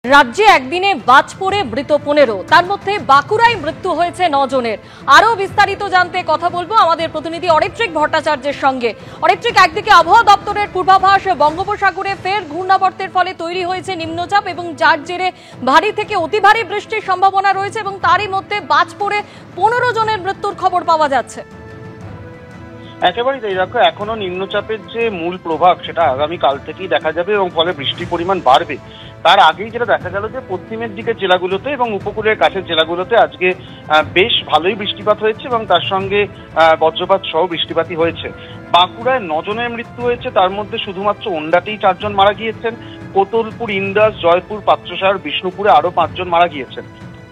রাজ্যে একদিনে বাজ পড়ে মৃত 15, তার মধ্যে বাঁকুড়ায় মৃত্যু হয়েছে 9 জনের। আরো বিস্তারিত জানতে কথা বলবো আমাদের প্রতিনিধি অরিত্রিক ভট্টাচার্যের সঙ্গে। অরিত্রিক, একদিকে আবহাওয়া দপ্তরের পূর্বাভাস, বঙ্গোপসাগরে ফের ঘূর্ণাবর্তের ফলে তৈরি হয়েছে নিম্নচাপ এবং যার জেরে ভারী থেকে অতি ভারী বৃষ্টির সম্ভাবনা রয়েছে এবং তারই মধ্যে বাজ পড়ে 15 জনের মৃত্যুর খবর পাওয়া যাচ্ছে। একেবারেই তাই। দেখো, এখনো নিম্নচাপের যে মূল প্রভাব সেটা আগামী কাল থেকেই দেখা যাবে এবং ফলে বৃষ্টির পরিমাণ বাড়বে। তার আগেই যেটা দেখা গেল যে পশ্চিমের দিকের জেলাগুলোতে এবং উপকূলের কাছের জেলাগুলোতে আজকে বেশ ভালোই বৃষ্টিপাত হয়েছে এবং তার সঙ্গে বজ্রপাত সহ বৃষ্টিপাতই হয়েছে। বাঁকুড়ায় 9 জনের মৃত্যু হয়েছে, তার মধ্যে শুধুমাত্র ওন্ডাতেই 4 জন মারা গিয়েছেন। কোতলপুর, ইন্দাস, জয়পুর, পাত্রসার, বিষ্ণুপুরে আরো 5 জন মারা গিয়েছেন।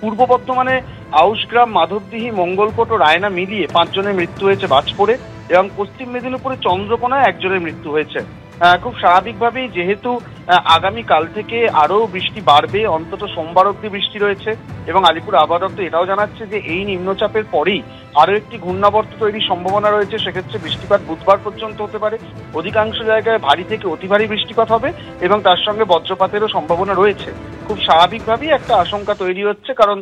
পূর্ব বর্ধমানে আউশগ্রাম, মাধবদিহি, মঙ্গলকোট ও রায়না মিলিয়ে 5 জনের মৃত্যু হয়েছে বাজ পড়ে এবং পশ্চিম মেদিনীপুরে চন্দ্রকোনায় 1 জনের মৃত্যু হয়েছে। খুব স্বাভাবিকভাবেই যেহেতু আগামী কাল থেকে আরো বৃষ্টি বাড়বে, অন্তত সোমবার অব্দি বৃষ্টি রয়েছে এবং আলিপুর আবহাওয়া দপ্তর এটাও জানাচ্ছে যে এই নিম্নচাপের পরেই আরো একটি ঘূর্ণাবর্ত তৈরির সম্ভাবনা রয়েছে। সেক্ষেত্রে বৃষ্টিপাত বুধবার পর্যন্ত হতে পারে। অধিকাংশ জায়গায় ভারী থেকে অতি ভারী বৃষ্টিপাত হবে এবং তার সঙ্গে বজ্রপাতেরও সম্ভাবনা রয়েছে। খুব স্বাভাবিকভাবেই একটা আশঙ্কা তৈরি হচ্ছে, কারণ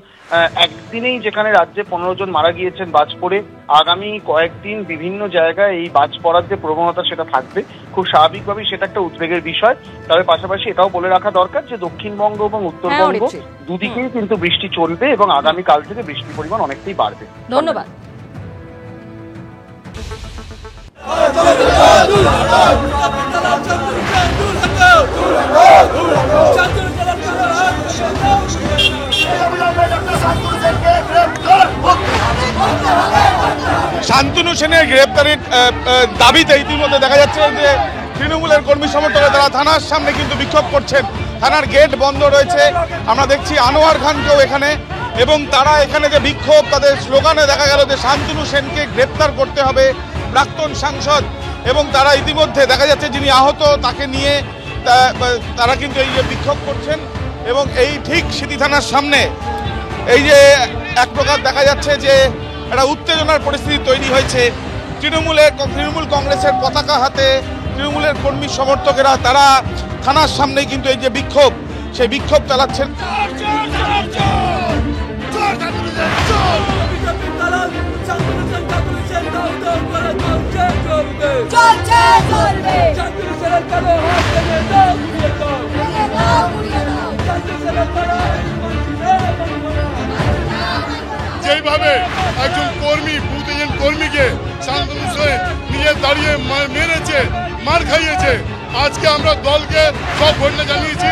একদিনেই যেখানে রাজ্যে 15 জন মারা গিয়েছেন বাজ পড়ে, আগামী কয়েকদিন বিভিন্ন জায়গায় এই বাজ পড়ার যে প্রবণতা সেটা থাকবে। খুব স্বাভাবিকভাবেই সেটা একটা উদ্বেগের বিষয়। তবে পাশাপাশি এটাও বলে রাখা দরকার যে দক্ষিণবঙ্গ এবং উত্তরবঙ্গ দুদিকেই কিন্তু বৃষ্টি চলবে এবং আগামী কাল থেকে বৃষ্টির পরিমাণ অনেকটাই বাড়বে। ধন্যবাদ। শান্তনু সেনের গ্রেপ্তারির দাবিতে ইতিমধ্যে দেখা যাচ্ছে যে তৃণমূলের কর্মী সমর্থকরা তারা থানার সামনে কিন্তু বিক্ষোভ করছেন। থানার গেট বন্ধ রয়েছে। আমরা দেখছি আনোয়ার খানকেও এখানে, এবং তারা এখানে যে বিক্ষোভ, তাদের স্লোগানে দেখা গেল যে শান্তনু সেনকে গ্রেপ্তার করতে হবে, প্রাক্তন সাংসদ। এবং তারা ইতিমধ্যে দেখা যাচ্ছে যিনি আহত তাকে নিয়ে তারা কিন্তু এই যে বিক্ষোভ করছেন এবং এই ঠিক সিটি থানার সামনে এই যে এক প্রকার দেখা যাচ্ছে যে একটা উত্তেজনার পরিস্থিতি তৈরি হয়েছে। তৃণমূল কংগ্রেসের পতাকা হাতে তৃণমূলের কর্মী সমর্থকেরা তারা থানার সামনে কিন্তু এই যে বিক্ষোভ, সেই বিক্ষোভ চালাচ্ছেন। যেভাবে একজন কর্মী, বুথ এজেন্ট কর্মীকে শান্তনু সেন নিজে দাঁড়িয়ে মেরেছে, মার খাইয়েছে, আজকে আমরা দলকে সব ঘটনা জানিয়েছি।